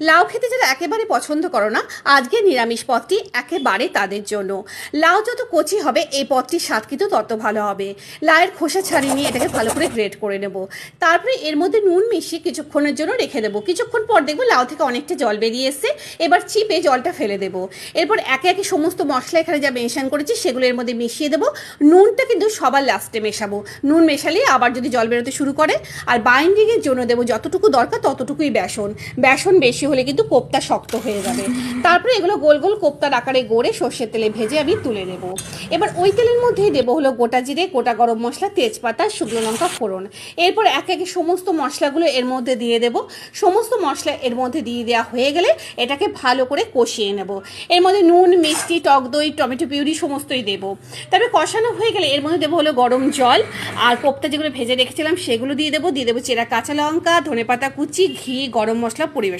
লাউ খেতে যারা একেবারে পছন্দ করো না, আজকে নিরামিষ পদটি একেবারে তাদের জন্য। লাউ যত কচি হবে এই পদটির স্বাদ কিন্তু তত ভালো হবে। লাউয়ের খোসা ছাড়িয়ে নিয়ে এটাকে ভালো করে গ্রেট করে নেব। তারপরে এর মধ্যে নুন মিশিয়ে কিছুক্ষণের জন্য রেখে দেবো। কিছুক্ষণ পর দেখবো লাউ থেকে অনেকটা জল বেরিয়ে এসছে। এবার চিপে জলটা ফেলে দেবো। এরপর একে একে সমস্ত মশলা এখানে যা মেশান করেছি সেগুলো এর মধ্যে মিশিয়ে দেবো। নুনটা কিন্তু সবার লাস্টে মেশাবো। নুন মেশালে আবার যদি জল বেরোতে শুরু করে। আর বাইন্ডিংয়ের জন্য দেবো যতটুকু দরকার ততটুকুই বেসন বেশি হলে কিন্তু কোপ্তা শক্ত হয়ে যাবে। তারপরে এগুলো গোল গোল কোপ্তার আকারে গড়ে সর্ষের তেলে ভেজে আমি তুলে নেব। এবার ওই তেলের মধ্যেই দেবো হলো গোটা জিরে, গোটা গরম মশলা, তেজপাতা, শুকনো লঙ্কা ফোড়ন। এরপর একে একে সমস্ত মশলাগুলো এর মধ্যে দিয়ে দেবো। সমস্ত মশলা এর মধ্যে দিয়ে দেওয়া হয়ে গেলে এটাকে ভালো করে কষিয়ে নেব। এর মধ্যে নুন, মিষ্টি, টক দই, টমেটো পিউরি সমস্তই দেবো। তারপরে কষানো হয়ে গেলে এর মধ্যে দেবো হলো গরম জল, আর কোপ্তা যেগুলো ভেজে রেখেছিলাম সেগুলো দিয়ে দেবো চেরা কাঁচা লঙ্কা, ধনেপাতা কুচি, ঘি, গরম মশলা পরিবেশন।